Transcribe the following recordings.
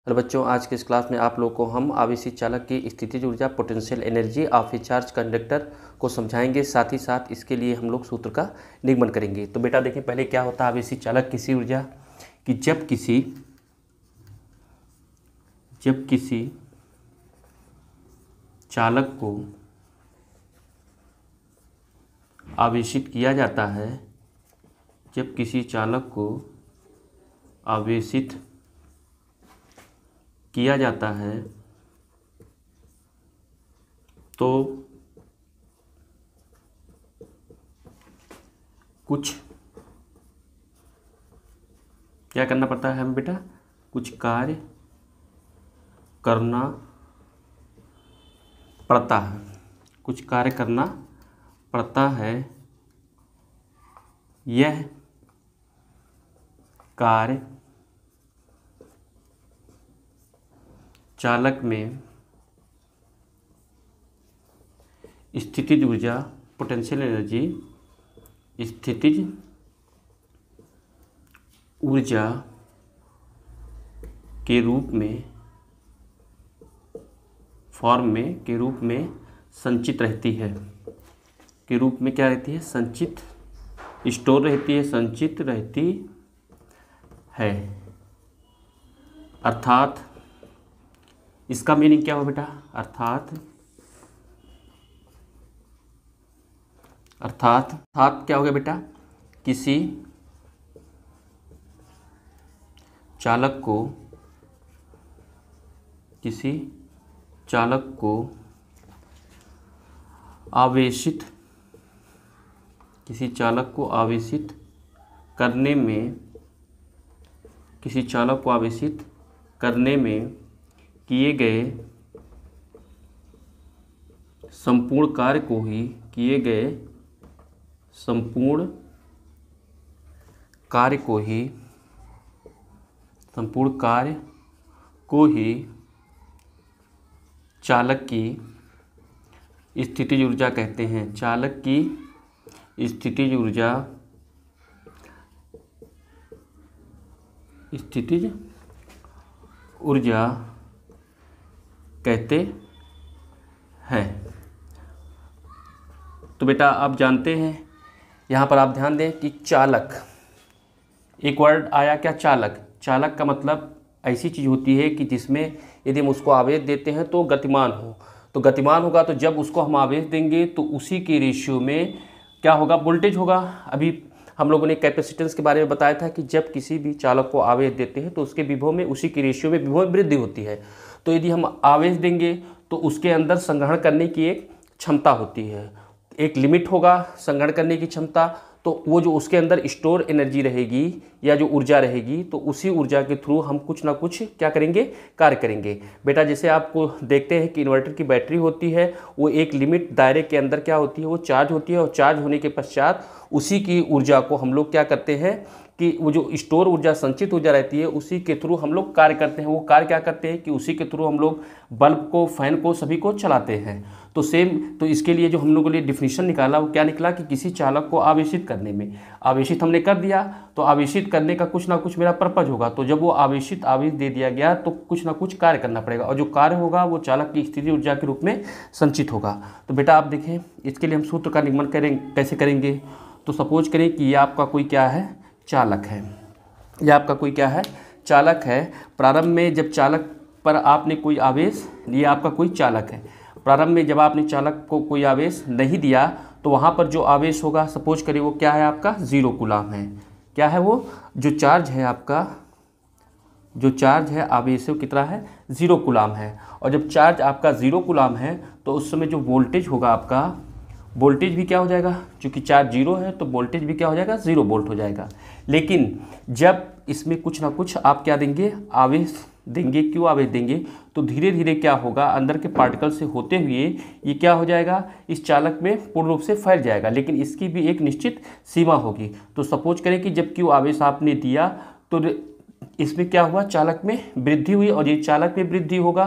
Hello बच्चों, आज के इस क्लास में आप लोगों को हम आवेशित चालक की स्थितिज ऊर्जा potential energy of A charge conductor को समझाएंगे। साथ ही साथ इसके लिए हम लोग सूत्र का निगमन करेंगे। तो बेटा देखें, पहले क्या होता है आवेशित चालक किसी ऊर्जा कि जब किसी चालक को आवेशित किया जाता है, जब किसी चालक को आवेशित किया जाता है तो कुछ क्या करना पड़ता है हमें बेटा, कुछ कार्य करना पड़ता है, कुछ कार्य करना पड़ता है। यह कार्य चालक में स्थितिज ऊर्जा पोटेंशियल एनर्जी, स्थितिज ऊर्जा के रूप में के रूप में संचित रहती है। के रूप में क्या रहती है? संचित, स्टोर रहती है, संचित रहती है। अर्थात इसका मीनिंग क्या हो बेटा? अर्थात क्या हो गया बेटा? किसी चालक को आवेशित करने में किए गए संपूर्ण कार्य को ही चालक की स्थितिज ऊर्जा कहते हैं। चालक की स्थितिज ऊर्जा कहते हैं। तो बेटा आप जानते हैं, यहाँ पर आप ध्यान दें कि चालक, एक वर्ड आया क्या? चालक। चालक का मतलब ऐसी चीज़ होती है कि जिसमें यदि हम उसको आवेश देते हैं तो गतिमान हो। तो गतिमान होगा तो जब उसको हम आवेश देंगे तो उसी के रेशियो में क्या होगा? वोल्टेज होगा। अभी हम लोगों ने कैपेसिटेंस के बारे में बताया था कि जब किसी भी चालक को आवेश देते हैं तो उसके विभव में, उसी के रेशियो में विभव में वृद्धि होती है। तो यदि हम आवेश देंगे तो उसके अंदर संग्रहण करने की एक क्षमता होती है, एक लिमिट होगा संग्रहण करने की क्षमता। तो वो जो उसके अंदर स्टोर एनर्जी रहेगी या जो ऊर्जा रहेगी, तो उसी ऊर्जा के थ्रू हम कुछ ना कुछ क्या करेंगे? कार्य करेंगे। बेटा जैसे आपको देखते हैं कि इन्वर्टर की बैटरी होती है, वो एक लिमिट दायरे के अंदर क्या होती है? वो चार्ज होती है, और चार्ज होने के पश्चात उसी की ऊर्जा को हम लोग क्या करते हैं कि वो जो स्टोर ऊर्जा, संचित ऊर्जा रहती है, उसी के थ्रू हम लोग कार्य करते हैं। वो कार्य क्या करते हैं कि उसी के थ्रू हम लोग बल्ब को, फैन को, सभी को चलाते हैं। तो तो इसके लिए जो हम लोगों ने डिफिनीशन निकाला वो क्या निकला कि किसी चालक को आवेशित करने में, आवेशित हमने कर दिया तो आवेशित करने का कुछ ना कुछ मेरा पर्पज होगा। तो जब वो आवेश दे दिया गया तो कुछ ना कुछ कार्य करना पड़ेगा, और जो कार्य होगा वो चालक की स्थितिज ऊर्जा के रूप में संचित होगा। तो बेटा आप देखें, इसके लिए हम सूत्र का निगमन कैसे करेंगे? तो सपोज करें कि ये आपका कोई क्या है? चालक है। यह आपका कोई क्या है? चालक है। प्रारंभ में जब चालक पर आपने कोई आवेश, ये आपका कोई चालक है। प्रारंभ में जब आपने चालक को कोई आवेश नहीं दिया तो वहाँ पर जो आवेश होगा, सपोज करिए वो क्या है आपका? 0 कूलाम है। क्या है वो? जो चार्ज है आपका, जो चार्ज है आवेश कितना है? 0 कूलाम है। और जब चार्ज आपका 0 कूलाम है तो उस समय जो वोल्टेज होगा आपका, वोल्टेज भी क्या हो जाएगा? चूँकि चार्ज 0 है तो वोल्टेज भी क्या हो जाएगा? 0 वोल्ट हो जाएगा। लेकिन जब इसमें कुछ ना कुछ आप क्या देंगे? आवेश देंगे। क्यों आवेश देंगे? तो धीरे धीरे क्या होगा? अंदर के पार्टिकल से होते हुए ये क्या हो जाएगा? इस चालक में पूर्ण रूप से फैल जाएगा, लेकिन इसकी भी एक निश्चित सीमा होगी। तो सपोज करें कि जब क्यू आवेश आपने दिया तो इसमें क्या हुआ? चालक में वृद्धि हुई, और ये चालक में वृद्धि होगा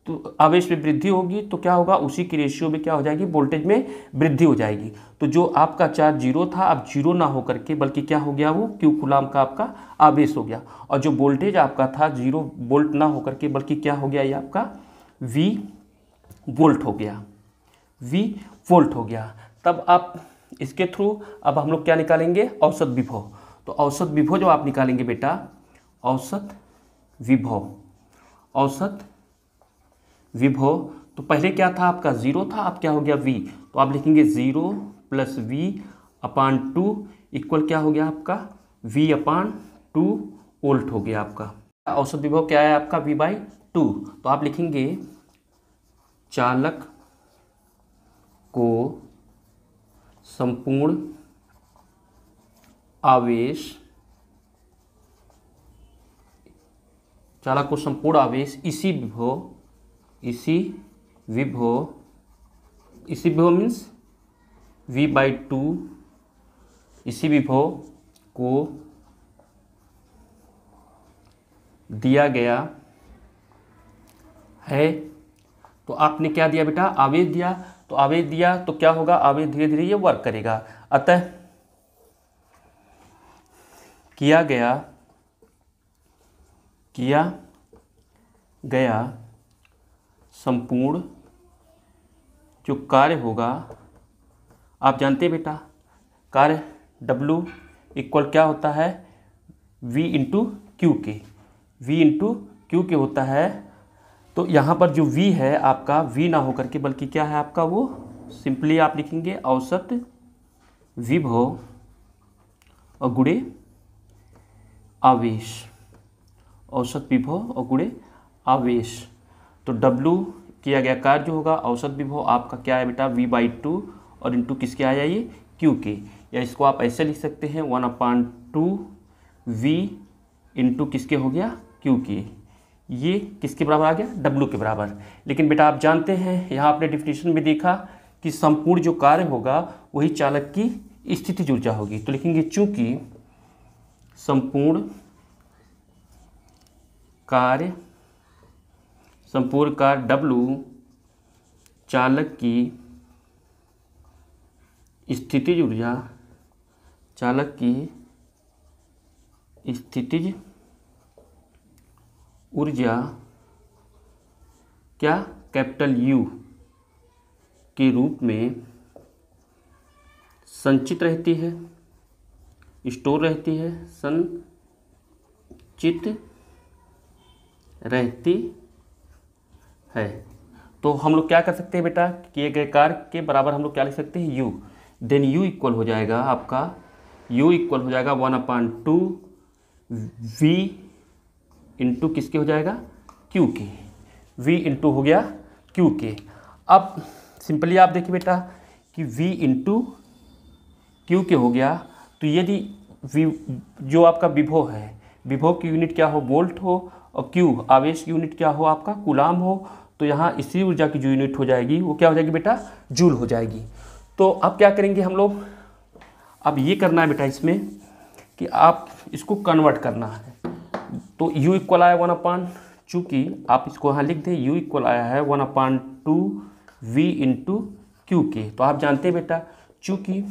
तो आवेश में वृद्धि होगी तो क्या होगा, उसी की रेशियो में क्या हो जाएगी, वोल्टेज में वृद्धि हो जाएगी। तो जो आपका चार्ज जीरो था अब जीरो ना होकर के बल्कि क्या हो गया, वो क्यू कूलाम का आपका आवेश हो गया। और जो वोल्टेज आपका था जीरो वोल्ट ना होकर के बल्कि क्या हो गया, ये आपका वी वोल्ट हो गया, वी वोल्ट हो गया। तब आप इसके थ्रू अब हम लोग क्या निकालेंगे, औसत विभव। तो औसत विभव जो आप निकालेंगे बेटा, औसत विभव, औसत विभव, तो पहले क्या था आपका जीरो था, अब क्या हो गया वी, तो आप लिखेंगे zero plus V upon two equal क्या हो गया आपका वी अपान टू वोल्ट हो गया आपका। औसत विभव क्या है आपका, वी बाई टू। तो आप लिखेंगे चालक को संपूर्ण आवेश, चालक को संपूर्ण आवेश इसी विभव, इसी विभव, इसी विभव मीन्स v बाई टू, इसी विभव को दिया गया है। तो आपने क्या दिया बेटा, आवेश दिया, तो आवेश दिया तो क्या होगा, आवेश धीरे धीरे ये वर्क करेगा। अतः किया गया संपूर्ण जो कार्य होगा, आप जानते हैं बेटा कार्य W इक्वल क्या होता है, V इंटू क्यू के, V इंटू क्यू के होता है। तो यहाँ पर जो V है आपका V ना होकर के बल्कि क्या है आपका, वो सिंपली आप लिखेंगे औसत विभव और गुणे आवेश, औसत विभव और गुणे आवेश। तो W किया गया कार्य जो होगा, औसत विभव आपका क्या है बेटा V बाई टू और इंटू किसके आया ये Q के, या इसको आप ऐसे लिख सकते हैं 1/2 V इंटू किसके हो गया Q के, ये किसके बराबर आ गया, W के बराबर। लेकिन बेटा आप जानते हैं यहाँ आपने डिफिनेशन में देखा कि संपूर्ण जो कार्य होगा वही चालक की स्थितिज ऊर्जा होगी। तो लिखेंगे चूंकि संपूर्ण कार्य W चालक की स्थितिज ऊर्जा, चालक की स्थितिज ऊर्जा क्या कैपिटल U के रूप में संचित रहती है, स्टोर रहती है, संचित रहती है। तो हम लोग क्या कर सकते हैं बेटा, किए गए कार्य के बराबर हम लोग क्या लिख सकते हैं U, देन U इक्वल हो जाएगा आपका, U इक्वल हो जाएगा 1/2 V इंटू किसके हो जाएगा Q के, V इंटू हो गया Q के। अब सिंपली आप देखिए बेटा कि V इंटू Q के हो गया, तो यदि V जो आपका विभव है, विभव की यूनिट क्या हो, वोल्ट हो, और Q आवेश की यूनिट क्या हो आपका, कूलाम हो, तो यहाँ इसी ऊर्जा की जो यूनिट हो जाएगी वो क्या हो जाएगी बेटा, जूल हो जाएगी। तो अब क्या करेंगे हम लोग, अब ये करना है बेटा इसमें कि आप इसको कन्वर्ट करना है। तो U इक्वल आया 1/, चूँकि आप इसको यहाँ लिख दें, U इक्वल आया है 1/2 V इंटू Q के। तो आप जानते हैं बेटा चूँकि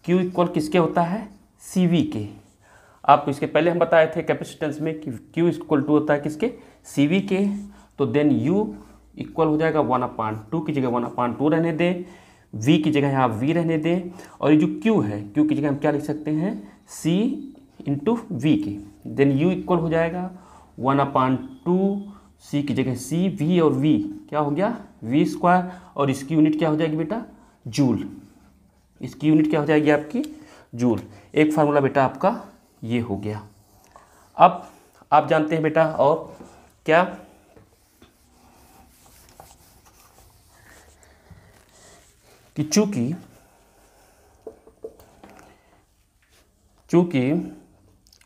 Q इक्वल किसके होता है, CV के। आप इसके पहले हम बताए थे कैपेसिटेंस में कि Q इक्वल टू होता है किसके, CV के। तो देन U इक्वल हो जाएगा 1/2 की जगह 1/2 रहने दें, V की जगह यहाँ V रहने दें, और ये जो Q है, Q की जगह हम क्या लिख सकते हैं, C इंटू V के। देन U इक्वल हो जाएगा 1/2 C की जगह C, V और V क्या हो गया V स्क्वायर, और इसकी यूनिट क्या हो जाएगी बेटा, जूल। इसकी यूनिट क्या हो जाएगी आपकी, जूल। एक फार्मूला बेटा आपका ये हो गया। अब आप जानते हैं बेटा और क्या, कि चूंकि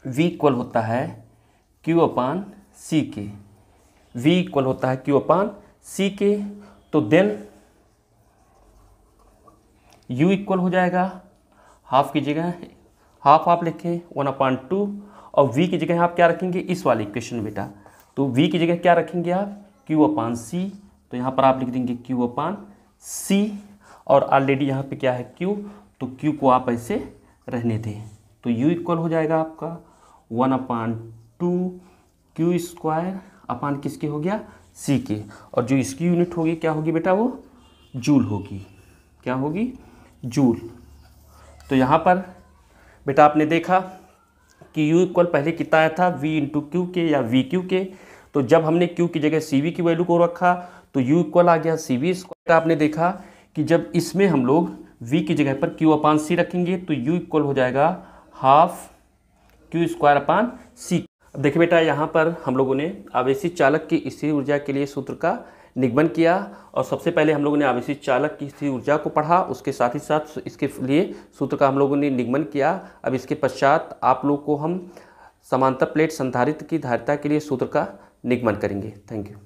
V इक्वल होता है Q/C के, V इक्वल होता है Q/C के, तो देन U इक्वल हो जाएगा हाफ की जगह हाफ आप लिखें 1/2, और V की जगह आप क्या रखेंगे, इस वाले इक्वेशन में बेटा। तो V की जगह क्या रखेंगे आप, Q/C। तो यहाँ पर आप लिख देंगे Q/C और ऑलरेडी यहाँ पे क्या है Q, तो Q को आप ऐसे रहने दें। तो U इक्वल हो जाएगा आपका 1/2 Q² अपान किसके हो गया, C के। और जो इसकी यूनिट होगी क्या होगी बेटा, वो जूल होगी। क्या होगी, जूल। तो यहाँ पर बेटा आपने देखा कि U इक्वल पहले कितना आया था, V × Q के या VQ के। तो जब हमने Q की जगह CV की वैल्यू को रखा तो U इक्वल आ गया CV²। आपने देखा कि जब इसमें हम लोग V की जगह पर Q/C रखेंगे तो U इक्वल हो जाएगा 1/2 Q²/C। अब देखिए बेटा, यहाँ पर हम लोगों ने आवेशित चालक की स्थिर ऊर्जा के लिए सूत्र का निगमन किया। और सबसे पहले हम लोगों ने आवेशित चालक की स्थिर ऊर्जा को पढ़ा, उसके साथ ही साथ इसके लिए सूत्र का हम लोगों ने निगमन किया। अब इसके पश्चात आप लोग को हम समांतर प्लेट संधारित्र की धारिता के लिए सूत्र का निगमन करेंगे। Thank you.